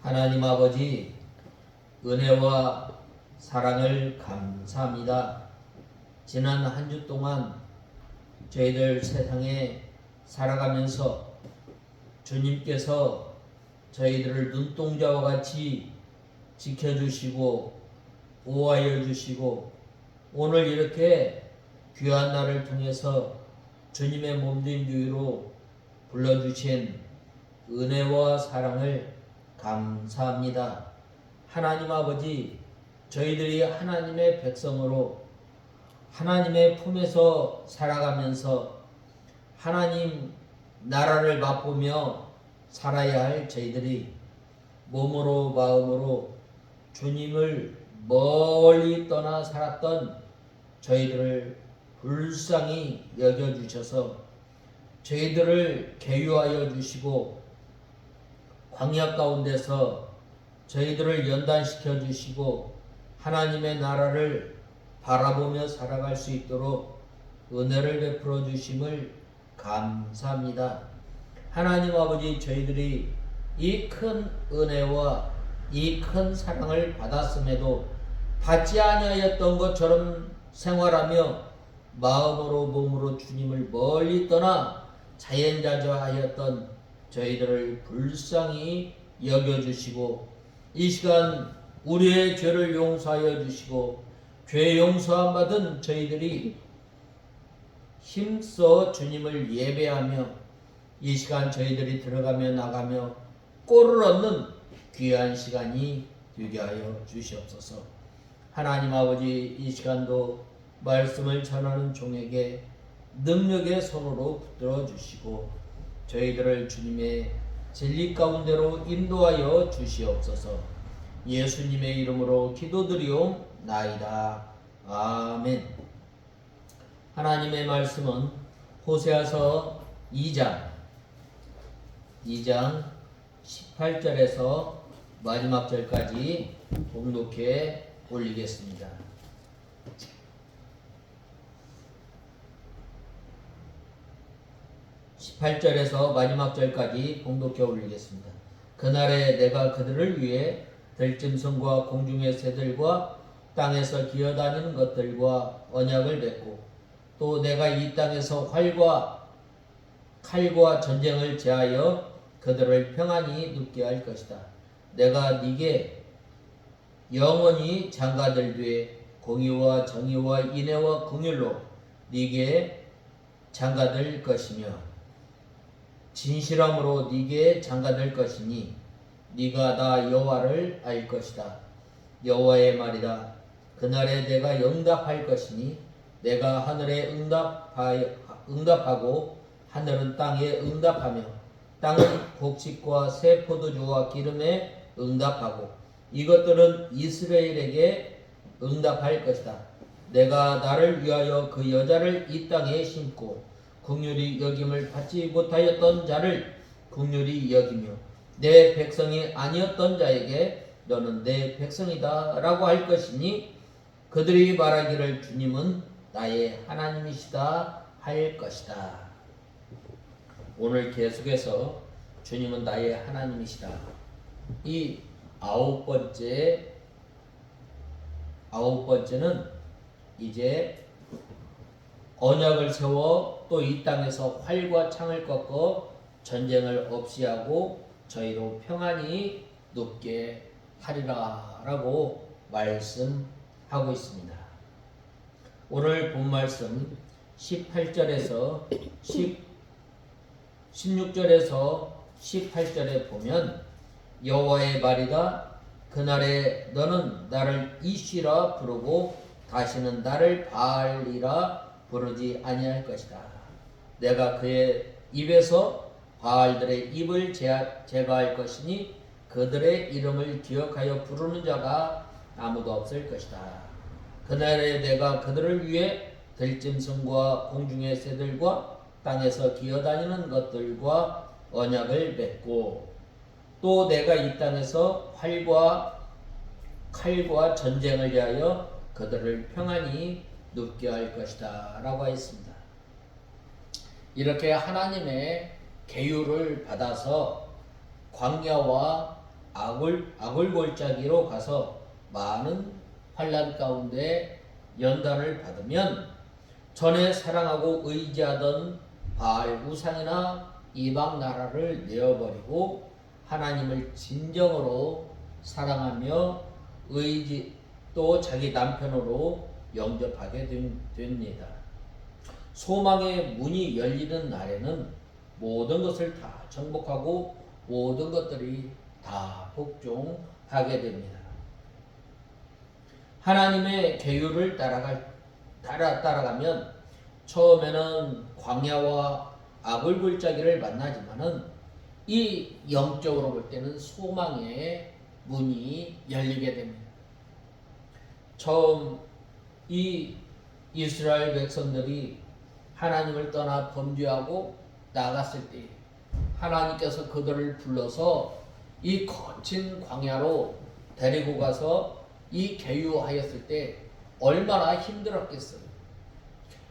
하나님 아버지, 은혜와 사랑을 감사합니다. 지난 한 주 동안 저희들 세상에 살아가면서 주님께서 저희들을 눈동자와 같이 지켜주시고 보호하여 주시고 오늘 이렇게 귀한 날을 통해서 주님의 몸된 교회로 불러주신 은혜와 사랑을 감사합니다. 하나님 아버지, 저희들이 하나님의 백성으로 하나님의 품에서 살아가면서 하나님 나라를 맛보며 살아야 할 저희들이 몸으로 마음으로 주님을 멀리 떠나 살았던 저희들을 불쌍히 여겨주셔서 저희들을 계유하여 주시고 광야 가운데서 저희들을 연단시켜 주시고 하나님의 나라를 바라보며 살아갈 수 있도록 은혜를 베풀어 주심을 감사합니다. 하나님 아버지, 저희들이 이 큰 은혜와 이 큰 사랑을 받았음에도 받지 아니하였던 것처럼 생활하며 마음으로 몸으로 주님을 멀리 떠나 자연자재하였던 저희들을 불쌍히 여겨주시고 이 시간 우리의 죄를 용서하여 주시고 죄 용서함 받은 저희들이 힘써 주님을 예배하며 이 시간 저희들이 들어가며 나가며 꼴을 얻는 귀한 시간이 되게 하여 주시옵소서. 하나님 아버지, 이 시간도 말씀을 전하는 종에게 능력의 손으로 붙들어 주시고 저희들을 주님의 진리 가운데로 인도하여 주시옵소서. 예수님의 이름으로 기도드리옵나이다. 아멘. 하나님의 말씀은 호세아서 2장 18절에서 마지막 절까지 봉독해 올리겠습니다. (18절에서) 마지막 절까지 봉독해 올리겠습니다. 그날에 내가 그들을 위해 들짐승과 공중의 새들과 땅에서 기어다니는 것들과 언약을 맺고 또 내가 이 땅에서 활과 칼과 전쟁을 제하여 그들을 평안히 눕게 할 것이다. 내가 네게 영원히 장가들되 공의와 정의와 인애와 긍휼로 네게 장가들 것이며 진실함으로 네게 장가들 것이니 네가 나 여호와를 알 것이다. 여호와의 말이다. 그날에 내가 응답할 것이니 내가 하늘에 응답하고 하늘은 땅에 응답하며 땅은 곡식과 새 포도주와 기름에 응답하고 이것들은 이스라엘에게 응답할 것이다. 내가 나를 위하여 그 여자를 이 땅에 심고 긍휼히 여김을 받지 못하였던 자를 긍휼히 여기며 내 백성이 아니었던 자에게 너는 내 백성이다 라고 할 것이니 그들이 말하기를 주님은 나의 하나님이시다 할 것이다. 오늘 계속해서 주님은 나의 하나님이시다. 이 아홉 번째는 이제 언약을 세워 또 이 땅에서 활과 창을 꺾어 전쟁을 없이 하고 저희로 평안히 눕게 하리라 라고 말씀하고 있습니다. 오늘 본 말씀 18절에서 16절에서 18절에 보면 여호와의 말이다. 그날에 너는 나를 이시라 부르고 다시는 나를 바알이라 부르지 아니할 것이다. 내가 그의 입에서 바알들의 입을 제거할 것이니 그들의 이름을 기억하여 부르는 자가 아무도 없을 것이다. 그날에 내가 그들을 위해 들짐승과 공중의 새들과 땅에서 기어다니는 것들과 언약을 맺고 또 내가 이 땅에서 활과 칼과 전쟁을 위하여 그들을 평안히 눕게 할 것이다 라고 했습니다. 이렇게 하나님의 계율을 받아서 광야와 아굴골짜기로 가서 많은 환난 가운데 연단을 받으면 전에 사랑하고 의지하던 바알 우상이나 이방 나라를 내어버리고 하나님을 진정으로 사랑하며 또 자기 남편으로 영접하게 됩니다. 소망의 문이 열리는 날에는 모든 것을 다 정복하고 모든 것들이 다 복종하게 됩니다. 하나님의 계율을 따라가면 처음에는 광야와 아굴골짜기를 만나지만은 이 영적으로 볼 때는 소망의 문이 열리게 됩니다. 처음 이 이스라엘 백성들이 하나님을 떠나 범죄하고 나갔을 때 하나님께서 그들을 불러서 이 거친 광야로 데리고 가서 이 계유하였을 때 얼마나 힘들었겠어요.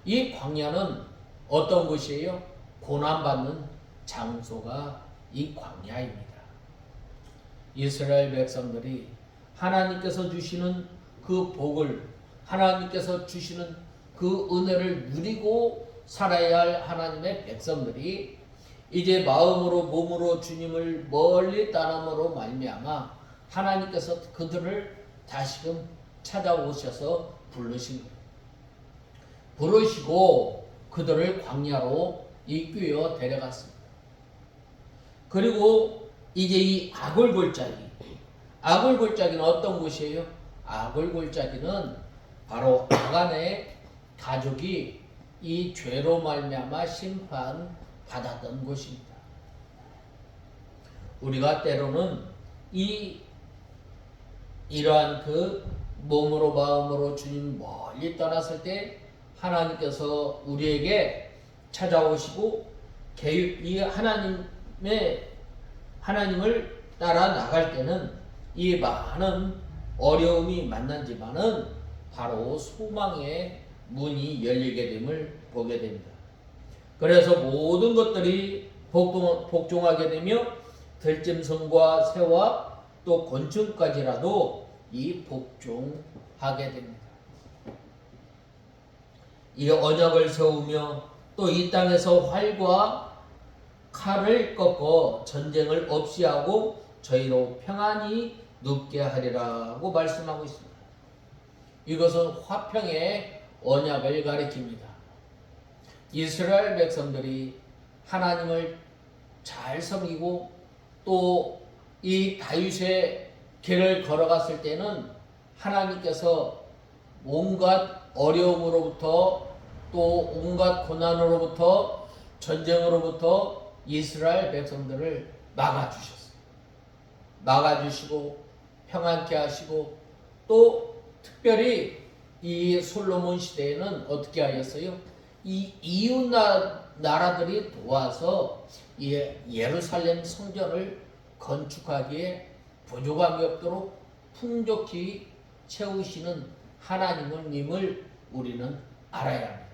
이 광야는 어떤 곳이에요? 고난받는 장소가 이 광야입니다. 이스라엘 백성들이 하나님께서 주시는 그 복을, 하나님께서 주시는 그 은혜를 누리고 살아야 할 하나님의 백성들이 이제 마음으로 몸으로 주님을 멀리 떠남으로 말미암아 하나님께서 그들을 다시금 찾아오셔서 부르신 거예요. 부르시고 그들을 광야로 이끌어 데려갔습니다. 그리고 이제 이 아굴골짜기는 어떤 곳이에요? 아굴골짜기는 바로 아간의 가족이 이 죄로 말미암아 심판받았던 곳입니다. 우리가 때로는 이러한 그 몸으로 마음으로 주님 멀리 떠났을 때 하나님께서 우리에게 찾아오시고 이 하나님을 따라 나갈 때는 이 많은 어려움이 만나지만은 바로 소망의 문이 열리게 됨을 보게 됩니다. 그래서 모든 것들이 복종하게 되며 들짐승과 새와 또 곤충까지라도 이 복종하게 됩니다. 이 언약을 세우며 또 이 땅에서 활과 칼을 꺾어 전쟁을 없이 하고 저희로 평안히 눕게 하리라고 말씀하고 있습니다. 이것은 화평의 언약을 가리킵니다. 이스라엘 백성들이 하나님을 잘 섬기고 또 이 다윗의 길을 걸어갔을 때는 하나님께서 온갖 어려움으로부터 또 온갖 고난으로부터 전쟁으로부터 이스라엘 백성들을 막아주셨어요. 막아주시고 평안케 하시고 또 특별히 이 솔로몬 시대에는 어떻게 하였어요? 이 이웃 나라들이 도와서 예루살렘 성전을 건축하기에 부족함이 없도록 풍족히 채우시는 하나님을 우리는 알아야 합니다.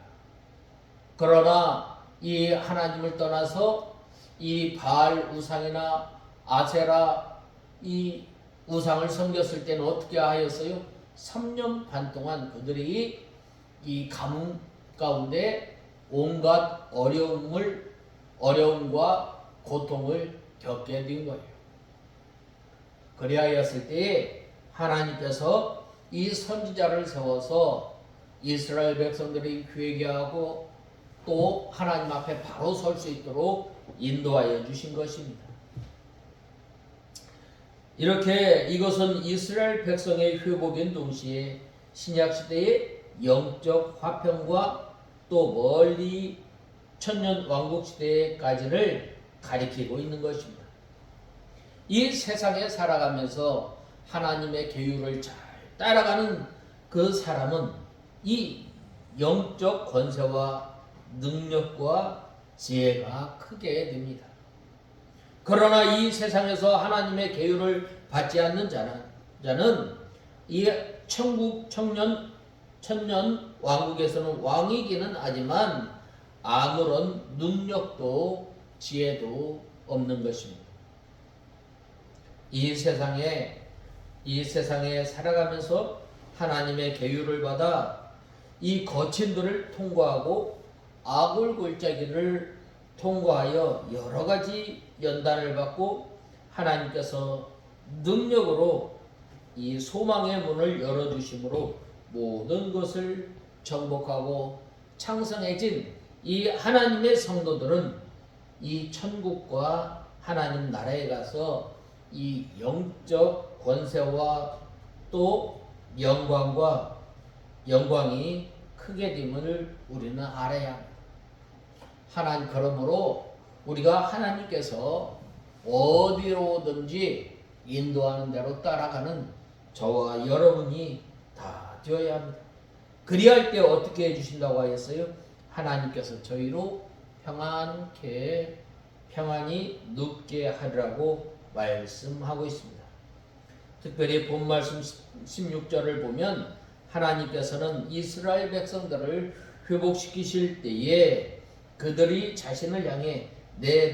그러나 이 하나님을 떠나서 이 바알 우상이나 아세라 이 우상을 섬겼을 때는 어떻게 하였어요? 3년 반 동안 그들이 이 가뭄 가운데 온갖 어려움과 고통을 겪게 된 거예요. 그리하였을 때에 하나님께서 이 선지자를 세워서 이스라엘 백성들이 회개하고 또 하나님 앞에 바로 설 수 있도록 인도하여 주신 것입니다. 이렇게 이것은 이스라엘 백성의 회복인 동시에 신약시대의 영적 화평과 또 멀리 천년 왕국시대까지를 가리키고 있는 것입니다. 이 세상에 살아가면서 하나님의 계율을 잘 따라가는 그 사람은 이 영적 권세와 능력과 지혜가 크게 됩니다. 그러나 이 세상에서 하나님의 계율을 받지 않는 자는 이 천년 왕국에서는 왕이기는 하지만 아무런 능력도 지혜도 없는 것입니다. 이 세상에 살아가면서 하나님의 계율을 받아 이 거친들을 통과하고 악을 골짜기를 통과하여 여러 가지 연단을 받고 하나님께서 능력으로 이 소망의 문을 열어주심으로 모든 것을 정복하고 창성해진 이 하나님의 성도들은 이 천국과 하나님 나라에 가서 이 영적 권세와 또 영광이 크게 됨을 우리는 알아야 합니다. 그러므로 우리가 하나님께서 어디로든지 인도하는 대로 따라가는 저와 여러분이 다 되어야 합니다. 그리할 때 어떻게 해주신다고 하였어요? 하나님께서 저희로 평안히 눕게 하리라고 말씀하고 있습니다. 특별히 본 말씀 16절을 보면 하나님께서는 이스라엘 백성들을 회복시키실 때에 그들이 자신을 향해 내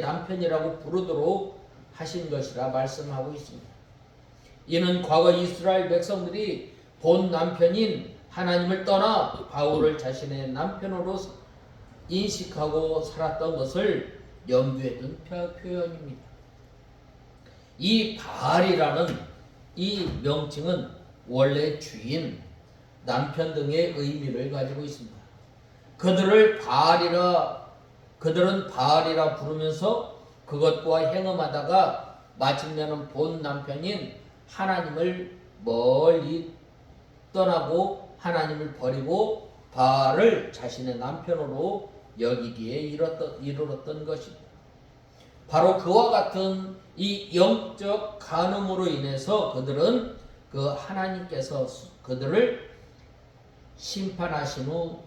남편이라고 부르도록 하신 것이라 말씀하고 있습니다. 이는 과거 이스라엘 백성들이 본 남편인 하나님을 떠나 바울을 자신의 남편으로 인식하고 살았던 것을 염두에 둔 표현입니다. 이 바알이라는 이 명칭은 원래 주인, 남편 등의 의미를 가지고 있습니다. 그들은 바알이라 부르면서 그것과 행음하다가 마침내는 본 남편인 하나님을 멀리 떠나고 하나님을 버리고 바알을 자신의 남편으로 여기기에 이르렀던 것입니다. 바로 그와 같은 이 영적 간음으로 인해서 그들은 그 하나님께서 그들을 심판하신 후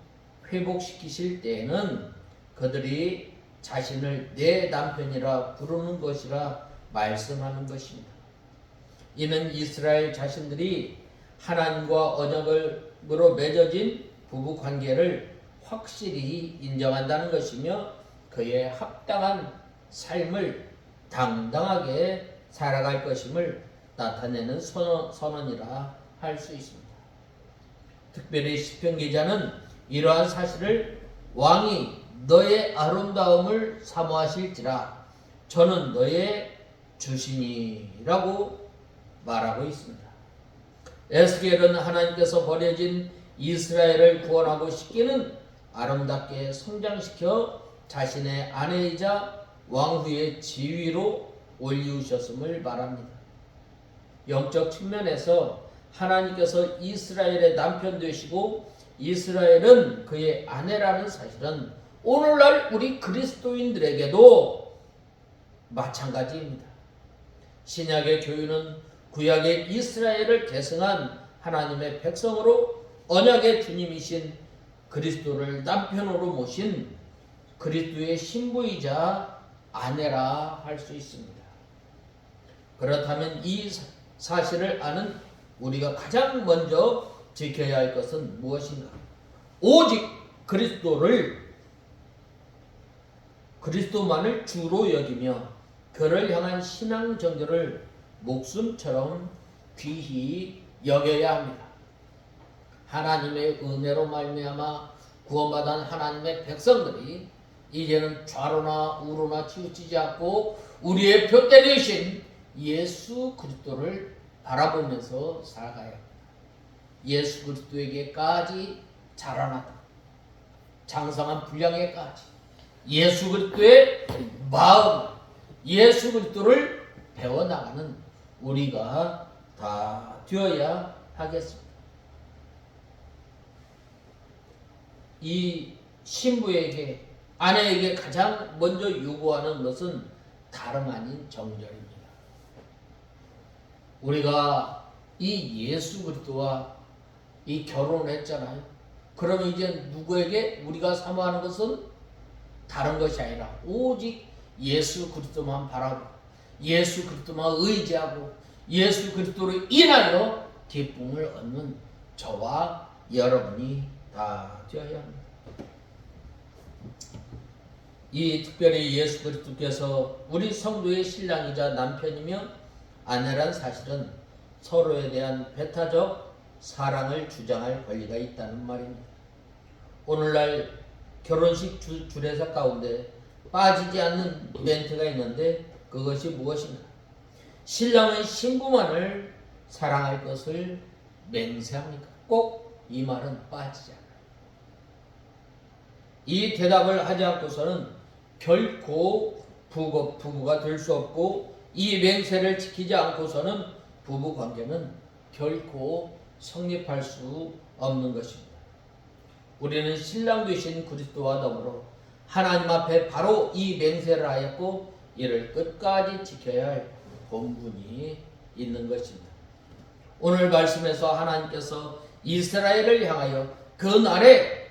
회복시키실 때에는 그들이 자신을 내 남편이라 부르는 것이라 말씀하는 것입니다. 이는 이스라엘 자신들이 하나님과 언약으로 맺어진 부부 관계를 확실히 인정한다는 것이며 그의 합당한 삶을 당당하게 살아갈 것임을 나타내는 선언이라 할 수 있습니다. 특별히 시편 기자는 이러한 사실을 왕이 너의 아름다움을 사모하실지라 저는 너의 주신이라고 말하고 있습니다. 에스겔은 하나님께서 버려진 이스라엘을 구원하고 시키는 아름답게 성장시켜 자신의 아내이자 왕후의 지위로 올리우셨음을 말합니다. 영적 측면에서 하나님께서 이스라엘의 남편 되시고 이스라엘은 그의 아내라는 사실은 오늘날 우리 그리스도인들에게도 마찬가지입니다. 신약의 교회는 구약의 이스라엘을 계승한 하나님의 백성으로 언약의 주님이신 그리스도를 남편으로 모신 그리스도의 신부이자 아내라 할 수 있습니다. 그렇다면 이 사실을 아는 우리가 가장 먼저 지켜야 할 것은 무엇인가? 오직 그리스도만을 주로 여기며 그를 향한 신앙 정결을 목숨처럼 귀히 여겨야 합니다. 하나님의 은혜로 말미암아 구원받은 하나님의 백성들이 이제는 좌로나 우로나 치우치지 않고 우리의 표대 되신 예수 그리스도를 바라보면서 살아가야 합니다. 예수 그리스도에게까지 자라나다 장성한 분량에까지 예수 그리스도의 마음, 예수 그리스도를 배워나가는 우리가 다 되어야 하겠습니다. 이 신부에게 아내에게 가장 먼저 요구하는 것은 다름 아닌 정절입니다. 우리가 이 예수 그리스도와 이 결혼을 했잖아요. 그러면 이제 누구에게 우리가 사모하는 것은 다른 것이 아니라 오직 예수 그리스도만 바라고 예수 그리스도만 의지하고 예수 그리스도로 인하여 기쁨을 얻는 저와 여러분이 다 되어야 합니다. 이 특별히 예수 그리스도께서 우리 성도의 신랑이자 남편이며 아내란 사실은 서로에 대한 배타적 사랑을 주장할 권리가 있다는 말입니다. 오늘날 결혼식 주례사 가운데 빠지지 않는 멘트가 있는데 그것이 무엇인가? 신랑은 신부만을 사랑할 것을 맹세합니까? 꼭 이 말은 빠지지 않아요. 이 대답을 하지 않고서는 결코 부부가 될 수 없고, 이 맹세를 지키지 않고서는 부부 관계는 결코 성립할 수 없는 것입니다. 우리는 신랑 되신 그리스도와 더불어 하나님 앞에 바로 이 맹세를 하였고 이를 끝까지 지켜야 할 본분이 있는 것입니다. 오늘 말씀에서 하나님께서 이스라엘을 향하여 그 날에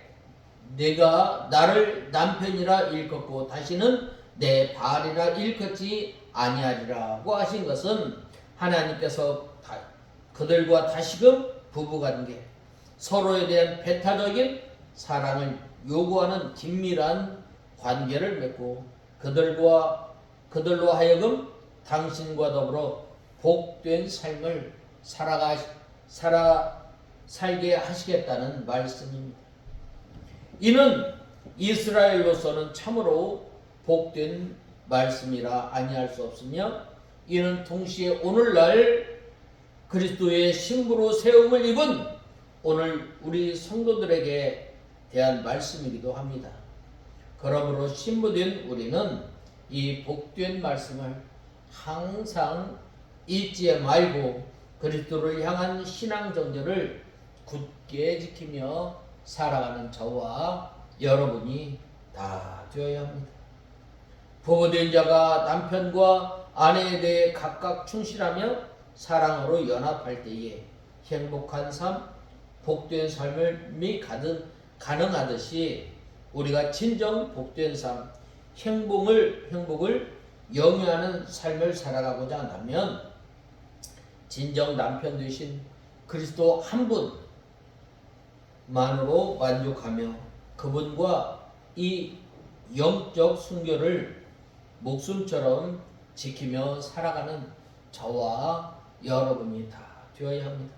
내가 나를 남편이라 일컫고 다시는 내 바알이라 일컫지 아니하리라고 하신 것은 하나님께서 그들과 다시금 부부관계, 서로에 대한 배타적인 사랑을 요구하는 긴밀한 관계를 맺고 그들로 하여금 당신과 더불어 복된 삶을 살게 하시겠다는 말씀입니다. 이는 이스라엘로서는 참으로 복된 말씀이라 아니할 수 없으며, 이는 동시에 오늘날 그리스도의 신부로 세움을 입은 오늘 우리 성도들에게 대한 말씀이기도 합니다. 그러므로 신부된 우리는 이 복된 말씀을 항상 잊지 말고 그리스도를 향한 신앙 정절을 굳게 지키며 살아가는 저와 여러분이 다 되어야 합니다. 부부된 자가 남편과 아내에 대해 각각 충실하며 사랑으로 연합할 때에 행복한 삶, 복된 삶이 가능하듯이 우리가 진정 복된 삶, 행복을 영위하는 삶을 살아가고자 한다면 진정 남편 되신 그리스도 한 분만으로 만족하며 그분과 이 영적 순교를 목숨처럼 지키며 살아가는 저와 여러분이 다 되어야 합니다.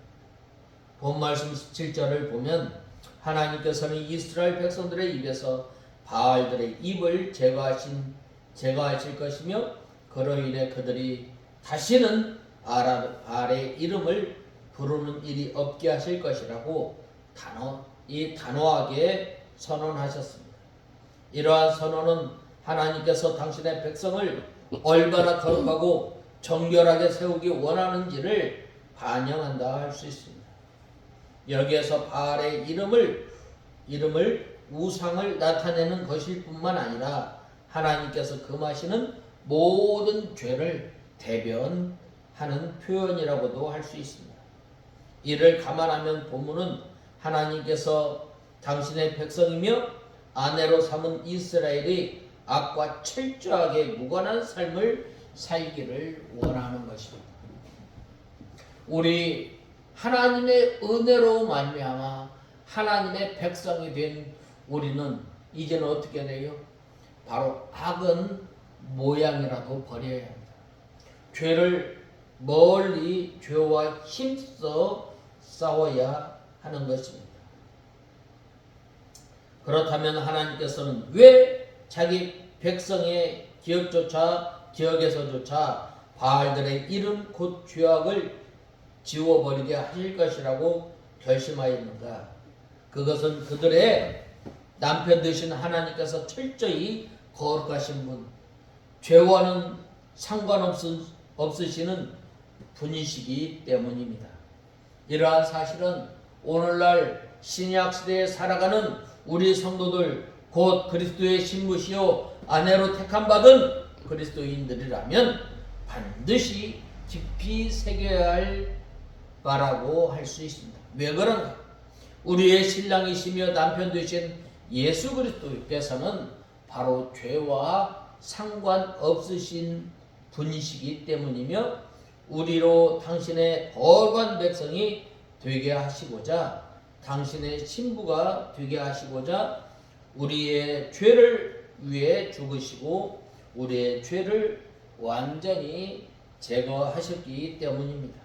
본 말씀 17절을 보면 하나님께서는 이스라엘 백성들의 입에서 바알들의 입을 제거하실 것이며 그로 인해 그들이 다시는 바알의 이름을 부르는 일이 없게 하실 것이라고 단호하게 선언하셨습니다. 이러한 선언은 하나님께서 당신의 백성을 얼마나 거룩하고 정결하게 세우기 원하는지를 반영한다 할 수 있습니다. 여기에서 바알의 이름을 우상을 나타내는 것일 뿐만 아니라 하나님께서 금하시는 모든 죄를 대변하는 표현이라고도 할 수 있습니다. 이를 감안하면 본문은 하나님께서 당신의 백성이며 아내로 삼은 이스라엘이 악과 철저하게 무관한 삶을 살기를 원하는 것입니다. 우리 하나님의 은혜로 말미암아 하나님의 백성이 된 우리는 이제는 어떻게 돼요? 바로 악은 모양이라도 버려야 합니다. 죄를 멀리 죄와 힘써 싸워야 하는 것입니다. 그렇다면 하나님께서는 왜 자기 백성의 기억에서조차 바알들의 이름 곧 죄악을 지워버리게 하실 것이라고 결심하였는가? 그것은 그들의 남편 되신 하나님께서 철저히 거룩하신 분, 죄와는 상관없으시는 분이시기 때문입니다. 이러한 사실은 오늘날 신약시대에 살아가는 우리 성도들, 곧 그리스도의 신부시요 아내로 택함받은 그리스도인들이라면 반드시 깊이 새겨야 할 바라고 할 수 있습니다. 왜 그런가? 우리의 신랑이시며 남편 되신 예수 그리스도께서는 바로 죄와 상관없으신 분이시기 때문이며 우리로 당신의 거룩한 백성이 되게 하시고자 당신의 신부가 되게 하시고자 우리의 죄를 위해 죽으시고 우리의 죄를 완전히 제거하셨기 때문입니다.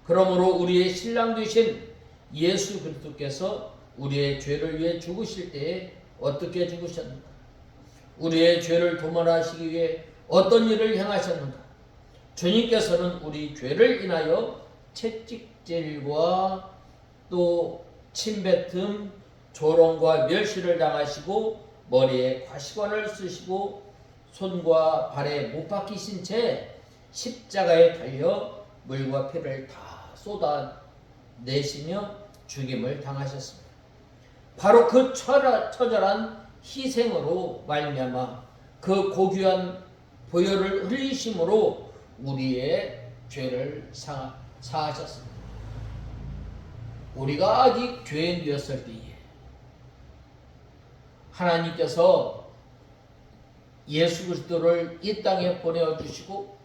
그러므로 우리의 신랑 되신 예수 그리스도께서 우리의 죄를 위해 죽으실 때에 어떻게 죽으셨는가? 우리의 죄를 도말하시기 위해 어떤 일을 행하셨는가? 주님께서는 우리 죄를 인하여 채찍질과 또 침뱉음, 조롱과 멸시를 당하시고 머리에 과시관을 쓰시고 손과 발에 못 박히신 채 십자가에 달려 물과 피를 다 쏟아내시며 죽임을 당하셨습니다. 바로 그 처절한 희생으로 말미암아 그 고귀한 보혈을 흘리심으로 우리의 죄를 사하셨습니다. 우리가 아직 죄인되었을 때에 하나님께서 예수 그리스도를 이 땅에 보내주시고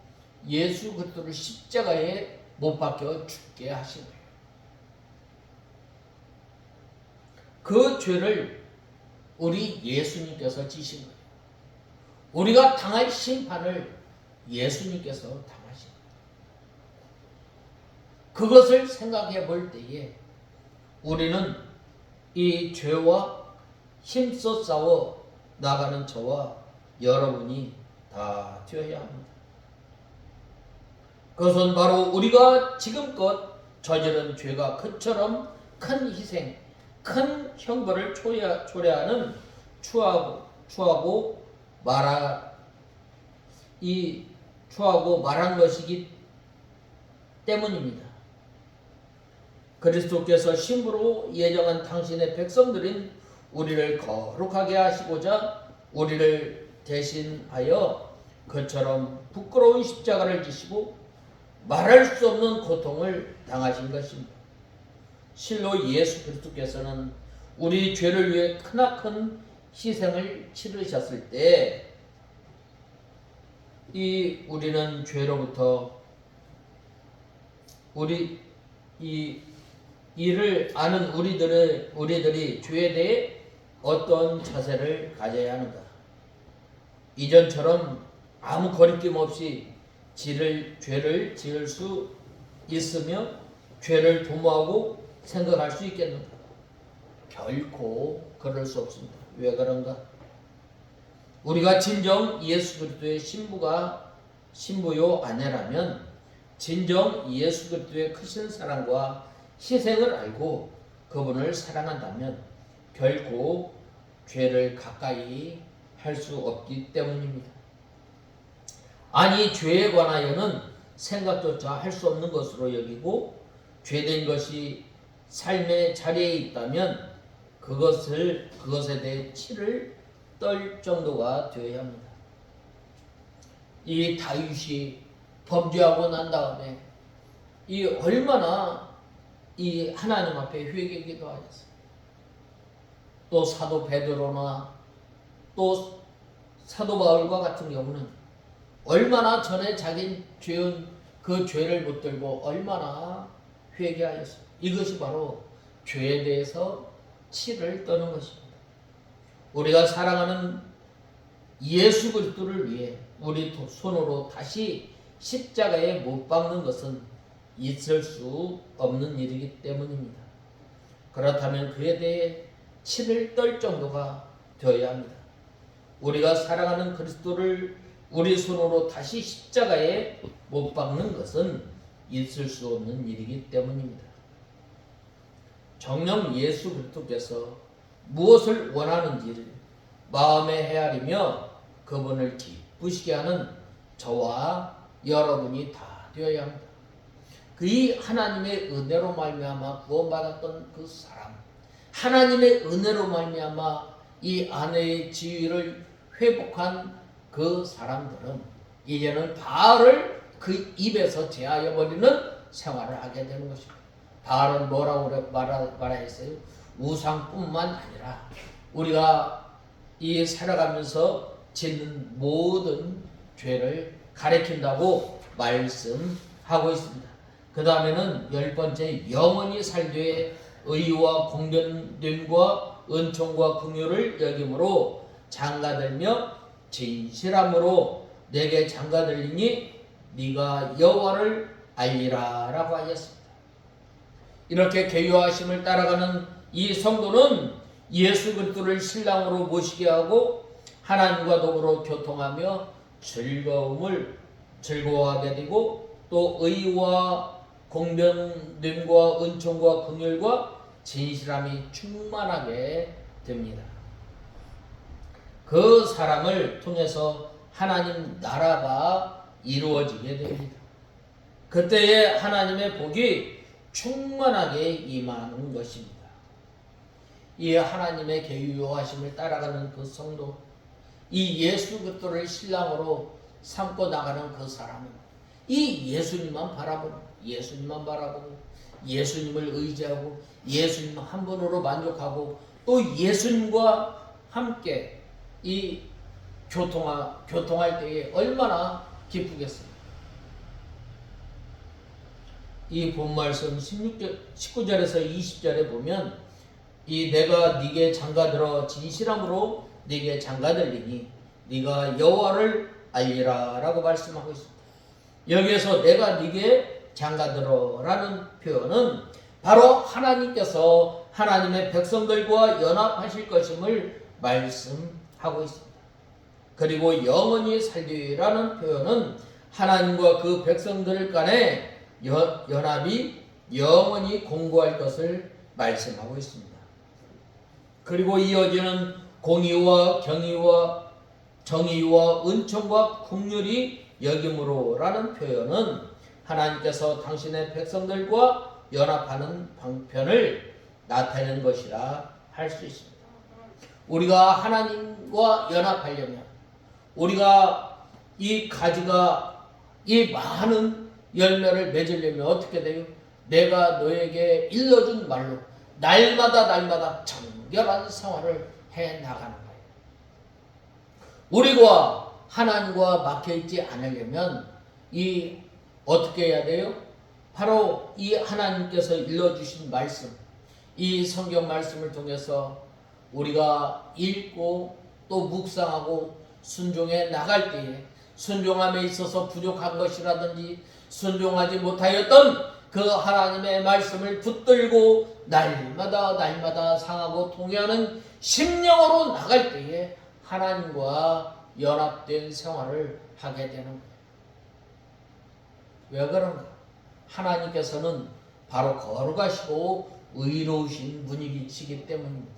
예수 그리스도를 십자가에 못 박혀 죽게 하신 거예요. 그 죄를 우리 예수님께서 지신 거예요. 우리가 당할 심판을 예수님께서 당하신 거예요. 그것을 생각해 볼 때에 우리는 이 죄와 힘써 싸워 나가는 저와 여러분이 다 되어야 합니다. 그것은 바로 우리가 지금껏 저지른 죄가 그처럼 큰 희생, 큰 형벌을 초래하는 추하고 말한 것이기 때문입니다. 그리스도께서 신부로 예정한 당신의 백성들인 우리를 거룩하게 하시고자 우리를 대신하여 그처럼 부끄러운 십자가를 지시고 말할 수 없는 고통을 당하신 것입니다. 실로 예수 그리스도께서는 우리 죄를 위해 크나큰 희생을 치르셨을 때 우리는 죄로부터 이를 아는 우리들이 죄에 대해 어떤 자세를 가져야 하는가? 이전처럼 아무 거리낌 없이 죄를 지을 수 있으며 죄를 도모하고 생각할 수 있겠는가? 결코 그럴 수 없습니다. 왜 그런가? 우리가 진정 예수 그리스도의 신부요 아내라면 진정 예수 그리스도의 크신 사랑과 희생을 알고 그분을 사랑한다면 결코 죄를 가까이 할 수 없기 때문입니다. 아니 죄에 관하여는 생각조차 할 수 없는 것으로 여기고 죄된 것이 삶의 자리에 있다면 그것에 대해 치를 떨 정도가 되어야 합니다. 이 다윗이 범죄하고 난 다음에 얼마나 하나님 앞에 회개 기도하였어요. 또 사도 베드로나 또 사도 바울과 같은 경우는 얼마나 전에 자기 죄은 그 죄를 붙들고 얼마나 회개하였어요. 이것이 바로 죄에 대해서 치를 떠는 것입니다. 우리가 사랑하는 예수 그리스도를 위해 우리 손으로 다시 십자가에 못 박는 것은 있을 수 없는 일이기 때문입니다. 그렇다면 그에 대해 치를 떨 정도가 되어야 합니다. 우리가 사랑하는 그리스도를 우리 손으로 다시 십자가에 못 박는 것은 있을 수 없는 일이기 때문입니다. 정녕 예수 그리스도께서 무엇을 원하는지를 마음에 헤아리며 그분을 기쁘시게 하는 저와 여러분이 다 되어야 합니다. 그 하나님의 은혜로 말미암아 구원받았던 그 사람, 하나님의 은혜로 말미암아 이 아내의 지위를 회복한 그 사람들은 이제는 바알을 그 입에서 제하여 버리는 생활을 하게 되는 것입니다. 바알은 뭐라고 말했어요? 우상뿐만 아니라 우리가 살아가면서 짓는 모든 죄를 가리킨다고 말씀하고 있습니다. 그 다음에는 10번째, 영원히 살되 의와 공변됨과 은총과 긍휼을 여김으로 장가들며 진실함으로 내게 장가들리니 네가 여호와를 알리라 라고 하였습니다. 이렇게 계유하심을 따라가는 이 성도는 예수 그리스도를 신랑으로 모시게 하고 하나님과 더불어 교통하며 즐거워하게 되고 또 의와 공변됨과 은총과 긍휼과 진실함이 충만하게 됩니다. 그 사람을 통해서 하나님 나라가 이루어지게 됩니다. 그때에 하나님의 복이 충만하게 임하는 것입니다. 이 하나님의 계유하심을 따라가는 그 성도, 이 예수 그리스도를 신랑으로 삼고 나가는 그 사람은 이 예수님만 바라보고 예수님을 의지하고 예수님 한 분으로 만족하고 또 예수님과 함께 이 교통할 때에 얼마나 기쁘겠습니까? 이 본말씀 19절에서 20절에 보면 이 내가 네게 장가들어 진실함으로 네게 장가들리니 네가 여호와를 알리라 라고 말씀하고 있습니다. 여기에서 내가 네게 장가들어 라는 표현은 바로 하나님께서 하나님의 백성들과 연합하실 것임을 말씀하고 있습니다. 그리고 영원히 살리라는 표현은 하나님과 그 백성들 간의 연합이 영원히 공고할 것을 말씀하고 있습니다. 그리고 이어지는 공의와 경의와 정의와 은총과 긍휼이 여김으로 라는 표현은 하나님께서 당신의 백성들과 연합하는 방편을 나타내는 것이라 할 수 있습니다. 우리가 하나님과 연합하려면 우리가 이 가지가 이 많은 열매를 맺으려면 어떻게 돼요? 내가 너에게 일러준 말로 날마다 정결한 생활을 해 나가는 거예요. 우리가 하나님과 막혀있지 않으려면 이 어떻게 해야 돼요? 바로 이 하나님께서 일러주신 말씀, 이 성경 말씀을 통해서 우리가 읽고 또 묵상하고 순종해 나갈 때에 순종함에 있어서 부족한 것이라든지 순종하지 못하였던 그 하나님의 말씀을 붙들고 날마다 상하고 통회하는 심령으로 나갈 때에 하나님과 연합된 생활을 하게 되는 거예요. 왜 그런가? 하나님께서는 바로 거룩하시고 의로우신 분이시기 때문입니다.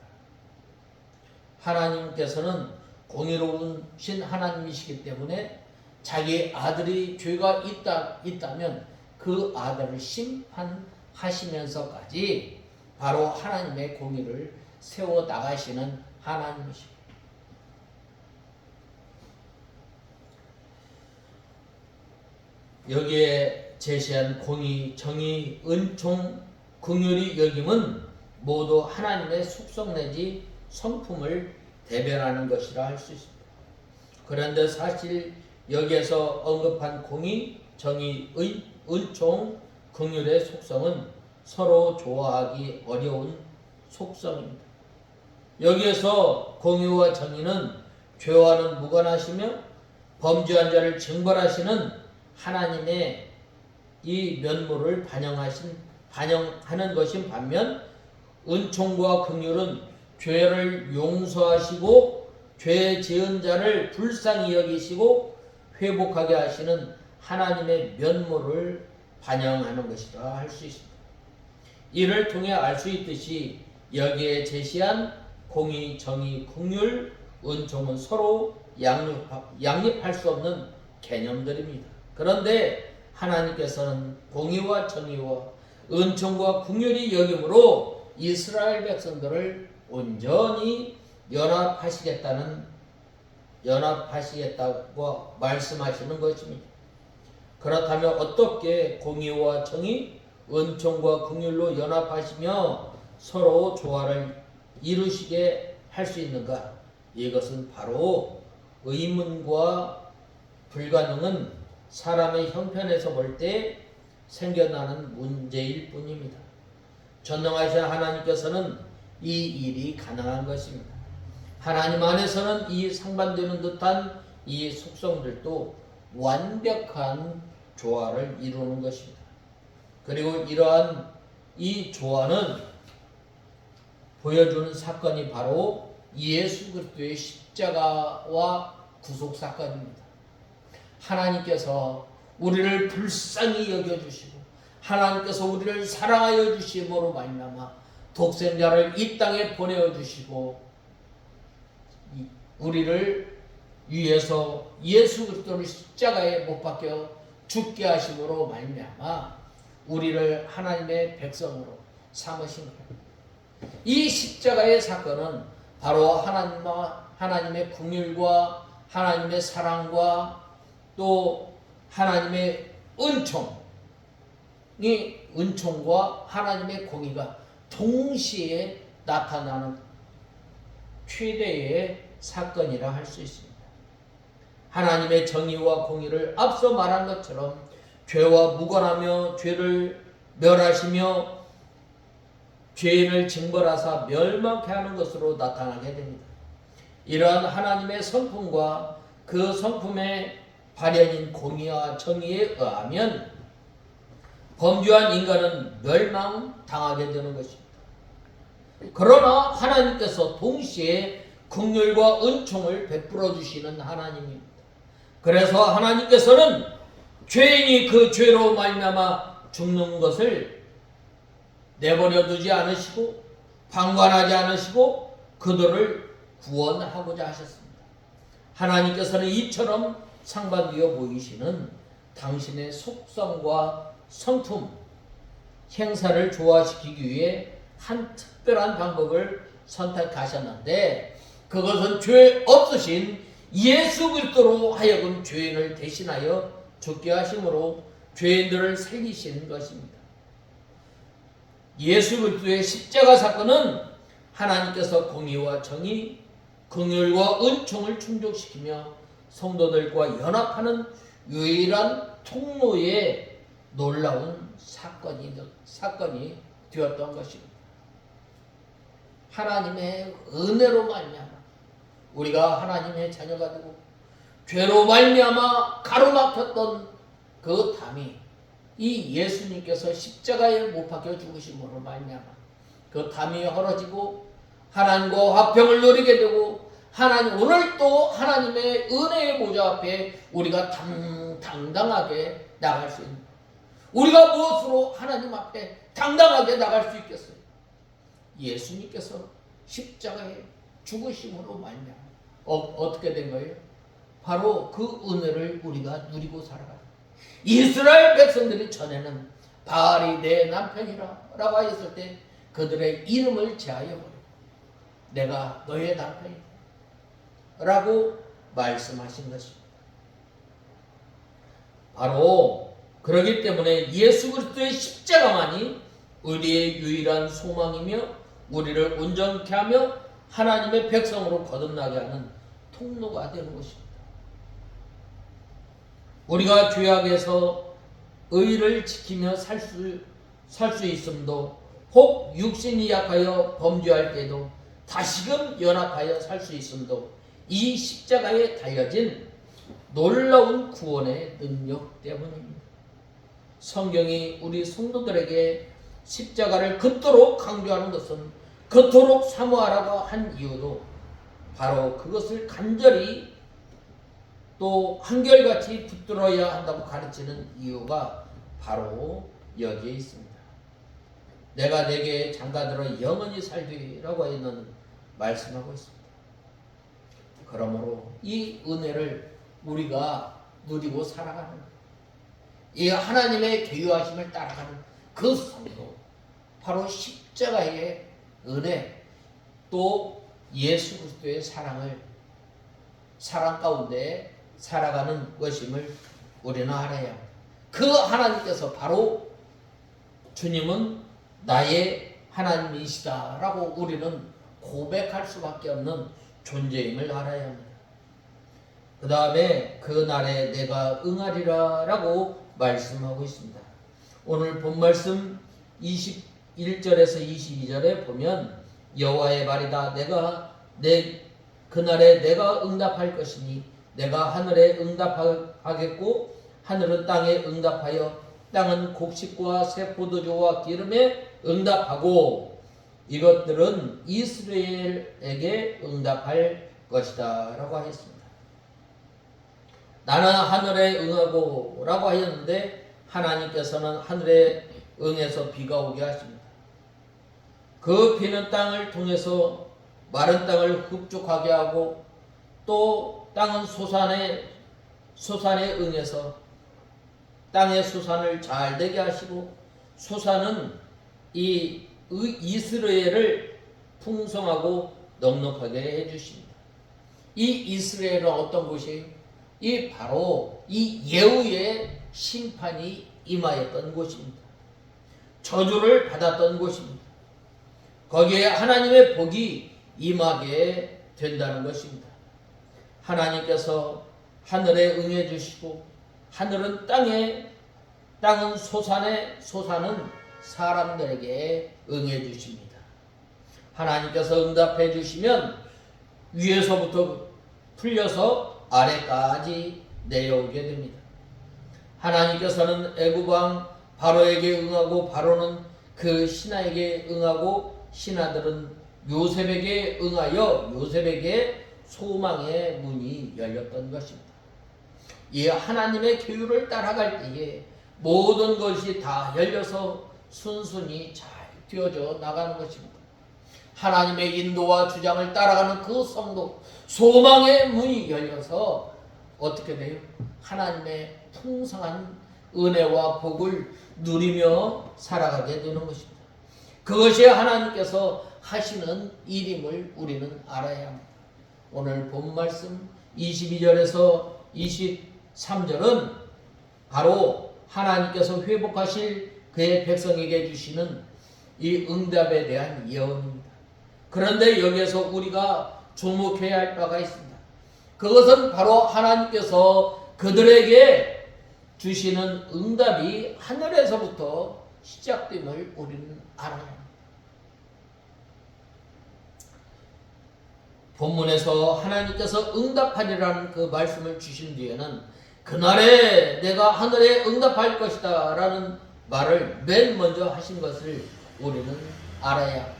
하나님께서는 공의로우신 하나님이시기 때문에 자기 아들이 죄가 있다면 그 아들을 심판하시면서까지 바로 하나님의 공의를 세워 나가시는 하나님이십니다. 여기에 제시한 공의, 정의, 은총, 긍휼이 여김은 모두 하나님의 속성 내지 성품을 대변하는 것이라 할 수 있습니다. 그런데 사실 여기에서 언급한 공의, 정의, 은총, 긍휼의 속성은 서로 좋아하기 어려운 속성입니다. 여기에서 공의와 정의는 죄와는 무관하시며 범죄한 자를 징벌하시는 하나님의 이 면모를 반영하는 것인 반면 은총과 긍휼은 죄를 용서하시고 죄 지은 자를 불쌍히 여기시고 회복하게 하시는 하나님의 면모를 반영하는 것이라 할 수 있습니다. 이를 통해 알 수 있듯이 여기에 제시한 공의, 정의, 긍휼, 은총은 서로 양립할 수 없는 개념들입니다. 그런데 하나님께서는 공의와 정의와 은총과 긍휼이 여김으로 이스라엘 백성들을 온전히 연합하시겠다고 말씀하시는 것입니다. 그렇다면 어떻게 공의와 정의, 은총과 긍휼로 연합하시며 서로 조화를 이루시게 할 수 있는가? 이것은 바로 의문과 불가능은 사람의 형편에서 볼 때 생겨나는 문제일 뿐입니다. 전능하신 하나님께서는 이 일이 가능한 것입니다. 하나님 안에서는 이 상반되는 듯한 이 속성들도 완벽한 조화를 이루는 것입니다. 그리고 이러한 이 조화는 보여주는 사건이 바로 예수 그리스도의 십자가와 구속 사건입니다. 하나님께서 우리를 불쌍히 여겨주시고 하나님께서 우리를 사랑하여 주심으로 말미암아 독생자를 이 땅에 보내어 주시고 우리를 위해서 예수 그리스도를 십자가에 못 박혀 죽게 하심으로 말미암아 우리를 하나님의 백성으로 삼으신 거예요. 이 십자가의 사건은 바로 하나님의 긍휼과 하나님의 사랑과 또 하나님의 은총과 하나님의 공의가 동시에 나타나는 최대의 사건이라 할 수 있습니다. 하나님의 정의와 공의를 앞서 말한 것처럼 죄와 무관하며 죄를 멸하시며 죄인을 징벌하사 멸망케 하는 것으로 나타나게 됩니다. 이러한 하나님의 성품과 그 성품의 발현인 공의와 정의에 의하면 범죄한 인간은 멸망당하게 되는 것입니다. 그러나 하나님께서 동시에 긍휼과 은총을 베풀어 주시는 하나님입니다. 그래서 하나님께서는 죄인이 그 죄로 말미암아 죽는 것을 내버려 두지 않으시고 방관하지 않으시고 그들을 구원하고자 하셨습니다. 하나님께서는 이처럼 상반되어 보이시는 당신의 속성과 성품, 행사를 조화시키기 위해 한 특별한 방법을 선택하셨는데 그것은 죄 없으신 예수 그리스도로 하여금 죄인을 대신하여 죽게 하심으로 죄인들을 살리시는 것입니다. 예수 그리스도의 십자가 사건은 하나님께서 공의와 정의, 긍휼과 은총을 충족시키며 성도들과 연합하는 유일한 통로의 놀라운 사건이 되었던 것입니다. 하나님의 은혜로 말미암아 우리가 하나님의 자녀가 되고 죄로 말미암아 가로막혔던 그 담이 이 예수님께서 십자가에 못 박혀 죽으심으로 말미암아 그 담이 헐어지고 하나님과 화평을 누리게 되고 오늘 또 하나님의 은혜의 보좌 앞에 우리가 당당하게 나갈 수 있는 우리가 무엇으로 하나님 앞에 당당하게 나갈 수 있겠어요? 예수님께서 십자가에 죽으심으로 말미암아 어떻게 된 거예요? 바로 그 은혜를 우리가 누리고 살아가요. 이스라엘 백성들이 전에는 바알이 내 남편이라 라고 하였을 때 그들의 이름을 제하여 버리고 내가 너의 남편이다 라고 말씀하신 것입니다. 바로 그렇기 때문에 예수 그리스도의 십자가만이 우리의 유일한 소망이며 우리를 온전케 하며 하나님의 백성으로 거듭나게 하는 통로가 되는 것입니다. 우리가 죄악에서 의를 지키며 살 수 있음도 혹 육신이 약하여 범죄할 때도 다시금 연합하여 살 수 있음도 이 십자가에 달려진 놀라운 구원의 능력 때문입니다. 성경이 우리 성도들에게 십자가를 그토록 강조하는 것은 그토록 사모하라고 한 이유도 바로 그것을 간절히 또 한결같이 붙들어야 한다고 가르치는 이유가 바로 여기에 있습니다. 내가 내게 장가들어 영원히 살리라고 하는 말씀하고 있습니다. 그러므로 이 은혜를 우리가 누리고 살아가는 이 하나님의 계유하심을 따라가는 그 성도 바로 십자가의 은혜 또 예수 그리스도의 사랑 가운데 살아가는 것임을 우리는 알아야 합니다. 그 하나님께서 바로 주님은 나의 하나님이시다라고 우리는 고백할 수밖에 없는 존재임을 알아야 합니다. 그 다음에 그 날에 내가 응하리라 라고 말씀하고 있습니다. 오늘 본 말씀 21절에서 22절에 보면 여호와의 말이다 내가 내 그날에 내가 응답할 것이니 내가 하늘에 응답하겠고 하늘은 땅에 응답하여 땅은 곡식과 새 포도주와 기름에 응답하고 이것들은 이스라엘에게 응답할 것이다 라고 하였습니다. 나는 하늘에 응하고 라고 하였는데 하나님께서는 하늘에 응해서 비가 오게 하십니다. 그 비는 땅을 통해서 마른 땅을 흡족하게 하고 또 땅은 소산에 응해서 땅의 소산을 잘 되게 하시고 소산은 이 이스라엘을 풍성하고 넉넉하게 해주십니다. 이 이스라엘은 어떤 곳이에요? 이 바로 이 예후의 심판이 임하였던 곳입니다. 저주를 받았던 곳입니다. 거기에 하나님의 복이 임하게 된다는 것입니다. 하나님께서 하늘에 응해 주시고 하늘은 땅은 소산은 사람들에게 응해 주십니다. 하나님께서 응답해 주시면 위에서부터 풀려서 아래까지 내려오게 됩니다. 하나님께서는 애굽 왕 바로에게 응하고 바로는 그 신하에게 응하고 신하들은 요셉에게 응하여 요셉에게 소망의 문이 열렸던 것입니다. 이 하나님의 계율을 따라갈 때에 모든 것이 다 열려서 순순히 잘 되어져 나가는 것입니다. 하나님의 인도와 주장을 따라가는 그 성도 소망의 문이 열려서 어떻게 돼요? 하나님의 풍성한 은혜와 복을 누리며 살아가게 되는 것입니다. 그것이 하나님께서 하시는 일임을 우리는 알아야 합니다. 오늘 본 말씀 22절에서 23절은 바로 하나님께서 회복하실 그의 백성에게 주시는 이 응답에 대한 예언입니다. 그런데 여기에서 우리가 주목해야 할 바가 있습니다. 그것은 바로 하나님께서 그들에게 주시는 응답이 하늘에서부터 시작됨을 우리는 알아야 합니다. 본문에서 하나님께서 응답하리라는 그 말씀을 주신 뒤에는 그날에 내가 하늘에 응답할 것이다 라는 말을 맨 먼저 하신 것을 우리는 알아야 합니다.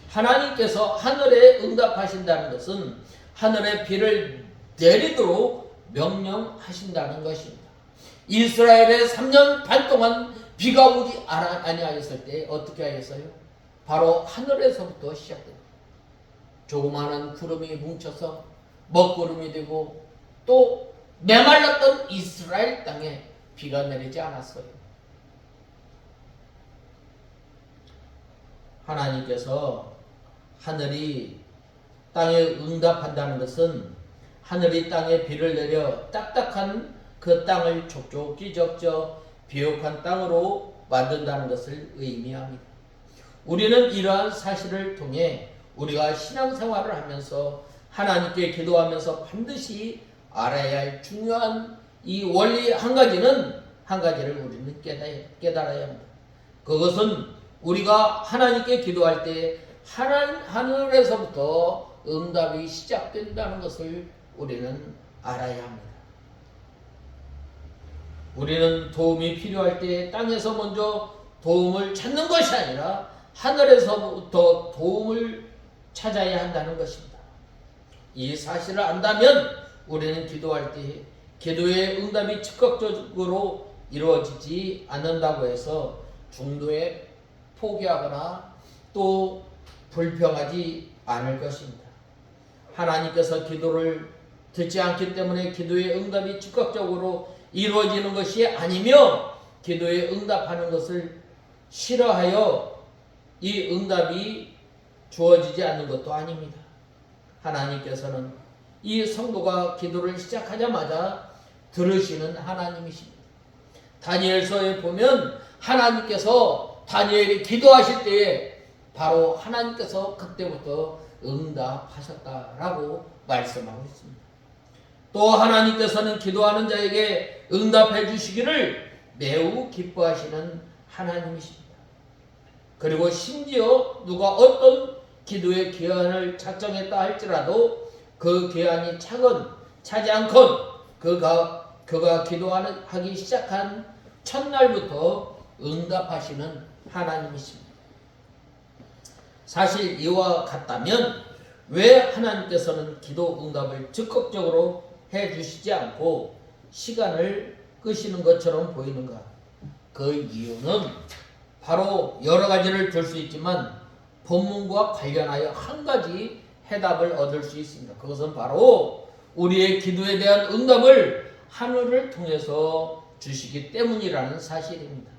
하나님께서 하늘에 응답하신다는 것은 하늘에 비를 내리도록 명령하신다는 것입니다. 이스라엘에 3년 반 동안 비가 오지 아니하였을 때 어떻게 하였어요? 바로 하늘에서부터 시작됩니다. 조그마한 구름이 뭉쳐서 먹구름이 되고 또 메말랐던 이스라엘 땅에 비가 내리지 않았어요. 하나님께서 하늘이 땅에 응답한다는 것은 하늘이 땅에 비를 내려 딱딱한 그 땅을 촉촉히 적셔 비옥한 땅으로 만든다는 것을 의미합니다. 우리는 이러한 사실을 통해 우리가 신앙생활을 하면서 하나님께 기도하면서 반드시 알아야 할 중요한 이 원리 한 가지를 우리는 깨달아야 합니다. 그것은 우리가 하나님께 기도할 때 하늘에서부터 응답이 시작된다는 것을 우리는 알아야 합니다. 우리는 도움이 필요할 때 땅에서 먼저 도움을 찾는 것이 아니라 하늘에서부터 도움을 찾아야 한다는 것입니다. 이 사실을 안다면 우리는 기도할 때 기도의 응답이 즉각적으로 이루어지지 않는다고 해서 중도에 포기하거나 또 불평하지 않을 것입니다. 하나님께서 기도를 듣지 않기 때문에 기도의 응답이 즉각적으로 이루어지는 것이 아니며 기도에 응답하는 것을 싫어하여 이 응답이 주어지지 않는 것도 아닙니다. 하나님께서는 이 성도가 기도를 시작하자마자 들으시는 하나님이십니다. 다니엘서에 보면 하나님께서 다니엘이 기도하실 때에 바로 하나님께서 그때부터 응답하셨다라고 말씀하고 있습니다. 또 하나님께서는 기도하는 자에게 응답해 주시기를 매우 기뻐하시는 하나님이십니다. 그리고 심지어 누가 어떤 기도의 기한을 작정했다 할지라도 그 기한이 차지 않건 그가 기도하기 시작한 첫날부터 응답하시는 하나님이십니다. 사실 이와 같다면 왜 하나님께서는 기도 응답을 적극적으로 해주시지 않고 시간을 끄시는 것처럼 보이는가? 그 이유는 바로 여러 가지를 들 수 있지만 본문과 관련하여 한 가지 해답을 얻을 수 있습니다. 그것은 바로 우리의 기도에 대한 응답을 하늘을 통해서 주시기 때문이라는 사실입니다.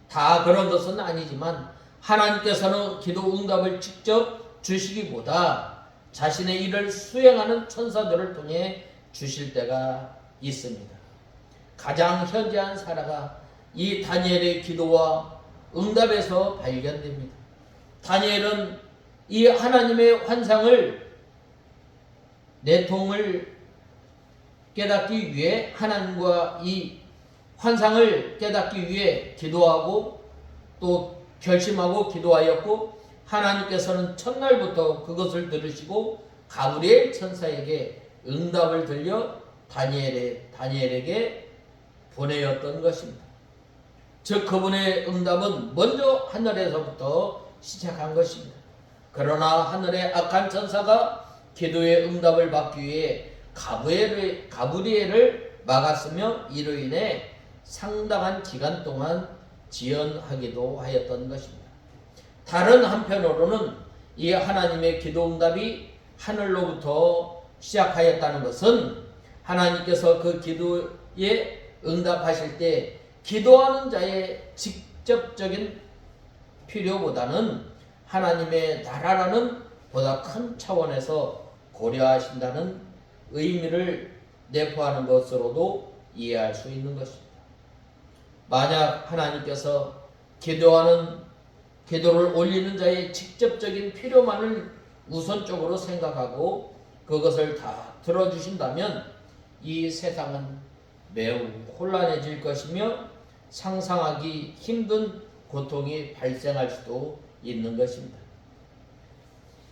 다 그런 것은 아니지만 하나님께서는 기도 응답을 직접 주시기보다 자신의 일을 수행하는 천사들을 통해 주실 때가 있습니다. 가장 현재한 사례가 이 다니엘의 기도와 응답에서 발견됩니다. 다니엘은 이 하나님의 환상을 내통을 깨닫기 위해 하나님과 이 환상을 깨닫기 위해 기도하고 또 결심하고 기도하였고 하나님께서는 첫날부터 그것을 들으시고 가브리엘 천사에게 응답을 들려 다니엘에게 보내었던 것입니다. 즉 그분의 응답은 먼저 하늘에서부터 시작한 것입니다. 그러나 하늘의 악한 천사가 기도의 응답을 받기 위해 가브리엘을 막았으며 이로 인해 상당한 기간 동안 지연하기도 하였던 것입니다. 다른 한편으로는 이 하나님의 기도 응답이 하늘로부터 시작하였다는 것은 하나님께서 그 기도에 응답하실 때 기도하는 자의 직접적인 필요보다는 하나님의 나라라는 보다 큰 차원에서 고려하신다는 의미를 내포하는 것으로도 이해할 수 있는 것입니다. 만약 하나님께서 기도를 올리는 자의 직접적인 필요만을 우선적으로 생각하고 그것을 다 들어주신다면 이 세상은 매우 혼란해질 것이며 상상하기 힘든 고통이 발생할 수도 있는 것입니다.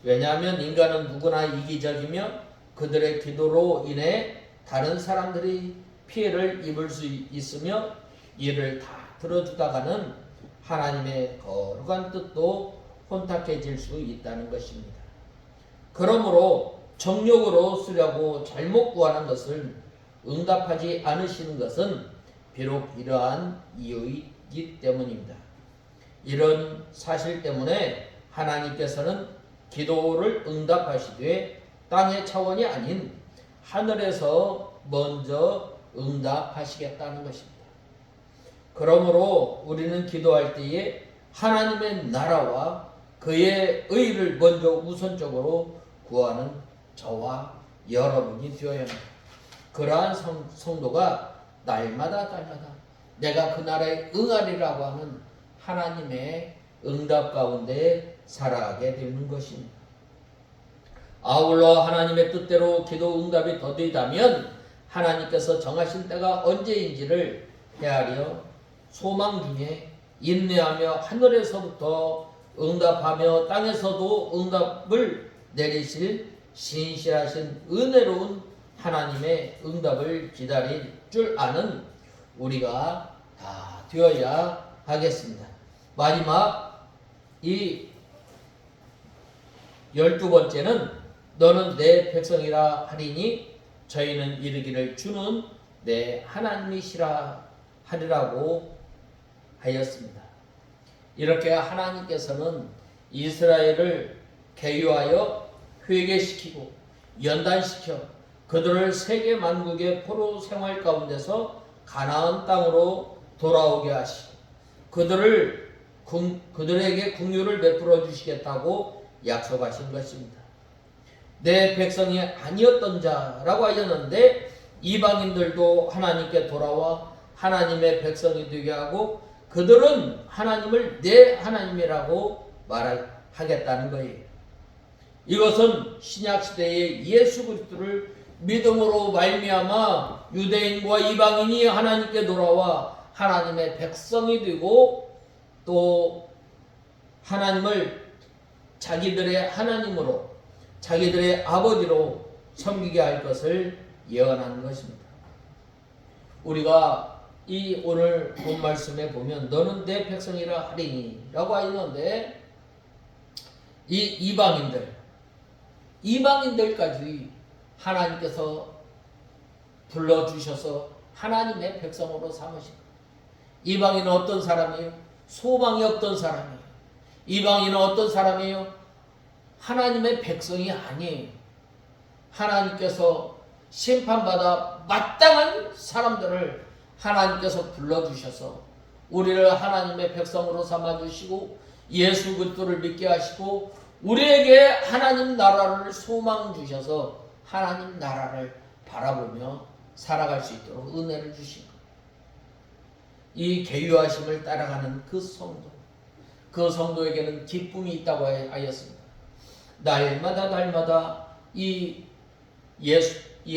왜냐하면 인간은 누구나 이기적이며 그들의 기도로 인해 다른 사람들이 피해를 입을 수 있으며 이를 다 들어주다가는 하나님의 거룩한 뜻도 혼탁해질 수 있다는 것입니다. 그러므로 정욕으로 쓰려고 잘못 구하는 것을 응답하지 않으시는 것은 비록 이러한 이유이기 때문입니다. 이런 사실 때문에 하나님께서는 기도를 응답하시되 땅의 차원이 아닌 하늘에서 먼저 응답하시겠다는 것입니다. 그러므로 우리는 기도할 때에 하나님의 나라와 그의 의를 먼저 우선적으로 구하는 저와 여러분이 되어야 합니다. 그러한 성도가 날마다 내가 그 나라에 응하리라고 하는 하나님의 응답 가운데 살아가게 되는 것입니다. 아울러 하나님의 뜻대로 기도 응답이 더디다면 하나님께서 정하신 때가 언제인지를 헤아려 소망 중에 인내하며 하늘에서부터 응답하며 땅에서도 응답을 내리실 신실하신 은혜로운 하나님의 응답을 기다릴 줄 아는 우리가 다 되어야 하겠습니다. 마지막 이 12번째는 너는 내 백성이라 하리니 저희는 이르기를 주는 내 하나님이시라 하리라고 하였습니다. 이렇게 하나님께서는 이스라엘을 개유하여 회개시키고 연단시켜 그들을 세계 만국의 포로 생활 가운데서 가나안 땅으로 돌아오게 하시고 그들에게 긍휼을 베풀어 주시겠다고 약속하신 것입니다. 내 백성이 아니었던 자라고 하였는데 이방인들도 하나님께 돌아와 하나님의 백성이 되게 하고 그들은 하나님을 내 하나님이라고 말하겠다는 거예요. 이것은 신약시대의 예수 그리스도를 믿음으로 말미암아 유대인과 이방인이 하나님께 돌아와 하나님의 백성이 되고 또 하나님을 자기들의 하나님으로 자기들의 아버지로 섬기게 할 것을 예언하는 것입니다. 우리가 이 오늘 본 말씀에 보면 너는 내 백성이라 하리니 라고 하였는데 이 이방인들까지 하나님께서 불러주셔서 하나님의 백성으로 삼으십니다. 이방인은 어떤 사람이에요? 소망이 없던 사람이에요. 이방인은 어떤 사람이에요? 하나님의 백성이 아니에요. 하나님께서 심판받아 마땅한 사람들을 하나님께서 불러주셔서 우리를 하나님의 백성으로 삼아주시고 예수 그리스도를 믿게 하시고 우리에게 하나님 나라를 소망 주셔서 하나님 나라를 바라보며 살아갈 수 있도록 은혜를 주신 것. 이 계유하심을 따라가는 그 성도에게는 기쁨이 있다고 하였습니다. 날마다 이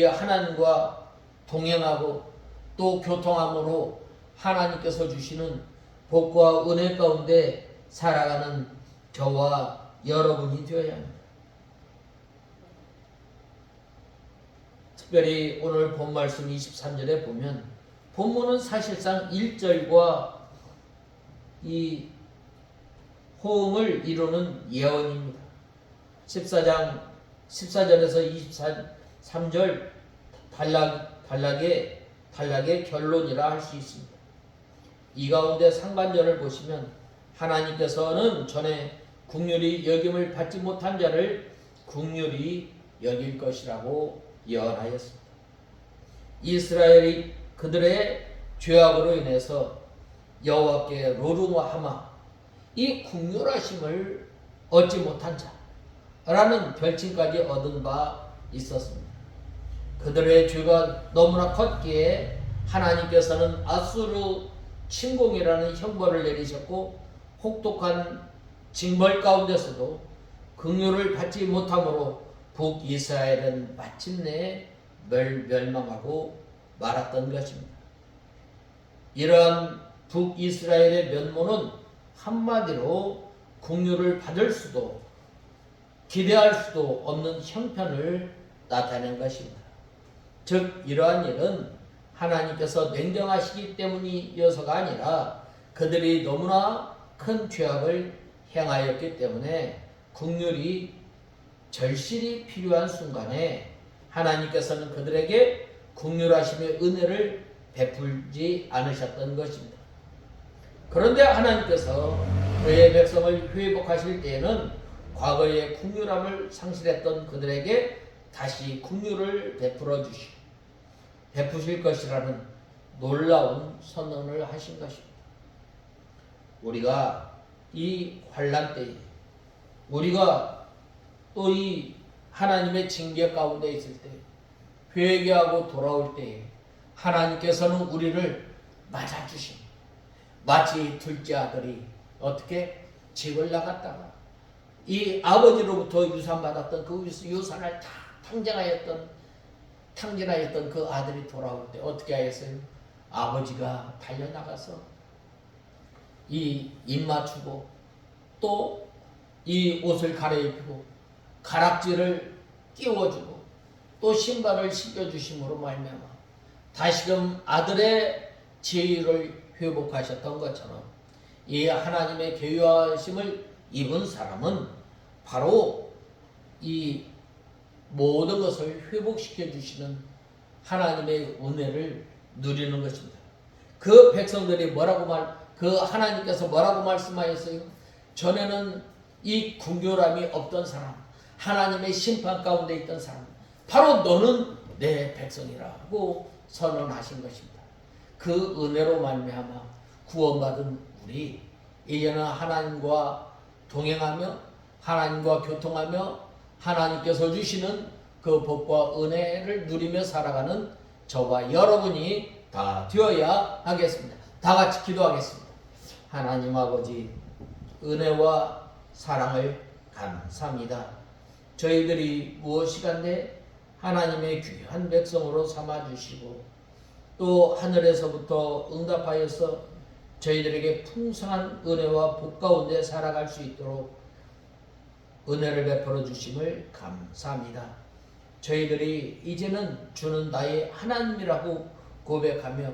하나님과 동행하고 또 교통함으로 하나님께서 주시는 복과 은혜 가운데 살아가는 저와 여러분이 되어야 합니다. 특별히 오늘 본 말씀 23절에 보면 본문은 사실상 1절과 이 호응을 이루는 예언입니다. 14장 14절에서 23절 단락의 결론이라 할 수 있습니다. 이 가운데 상반절을 보시면 하나님께서는 전에 긍휼히 여김을 받지 못한 자를 긍휼히 여길 것이라고 예언하였습니다. 이스라엘이 그들의 죄악으로 인해서 여호와께 로루하마 이 긍휼하심을 얻지 못한 자라는 별칭까지 얻은 바 있었습니다. 그들의 죄가 너무나 컸기에 하나님께서는 아수르 침공이라는 형벌을 내리셨고 혹독한 징벌 가운데서도 긍휼을 받지 못함으로 북이스라엘은 마침내 멸망하고 말았던 것입니다. 이러한 북이스라엘의 면모는 한마디로 긍휼을 받을 수도 기대할 수도 없는 형편을 나타낸 것입니다. 즉 이러한 일은 하나님께서 냉정하시기 때문이어서가 아니라 그들이 너무나 큰 죄악을 행하였기 때문에 긍휼이 절실히 필요한 순간에 하나님께서는 그들에게 긍휼하심의 은혜를 베풀지 않으셨던 것입니다. 그런데 하나님께서 그의 백성을 회복하실 때에는 과거의 긍휼함을 상실했던 그들에게 다시 긍휼을 베푸실 것이라는 놀라운 선언을 하신 것입니다. 우리가 이 환난 때에 우리가 또 이 하나님의 징계 가운데 있을 때 회개하고 돌아올 때에 하나님께서는 우리를 맞아주십니다. 마치 둘째 아들이 어떻게 집을 나갔다가 이 아버지로부터 유산받았던 그 유산을 다 탕진하였던 그 아들이 돌아올 때 어떻게 하였어요? 아버지가 달려나가서 이 입 맞추고 또 이 옷을 갈아입히고 가락지를 끼워주고 또 신발을 신겨주심으로 말미암아 다시금 아들의 지위를 회복하셨던 것처럼 이 하나님의 계유하심을 입은 사람은 바로 이 모든 것을 회복시켜 주시는 하나님의 은혜를 누리는 것입니다. 그 백성들이 그 하나님께서 뭐라고 말씀하셨어요? 전에는 이 긍휼함이 없던 사람, 하나님의 심판 가운데 있던 사람, 바로 너는 내 백성이라고 선언하신 것입니다. 그 은혜로 말미암아 구원받은 우리 이제는 하나님과 동행하며 하나님과 교통하며 하나님께서 주시는 그 복과 은혜를 누리며 살아가는 저와 여러분이 다 되어야 하겠습니다. 다 같이 기도하겠습니다. 하나님 아버지 은혜와 사랑을 감사합니다. 저희들이 무엇이간데 하나님의 귀한 백성으로 삼아주시고 또 하늘에서부터 응답하여서 저희들에게 풍성한 은혜와 복 가운데 살아갈 수 있도록 은혜를 베풀어 주심을 감사합니다. 저희들이 이제는 주는 나의 하나님이라고 고백하며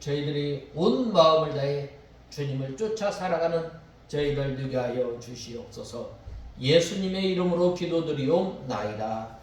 저희들이 온 마음을 다해 주님을 쫓아 살아가는 저희들 되게 하여 주시옵소서. 예수님의 이름으로 기도드리옵나이다.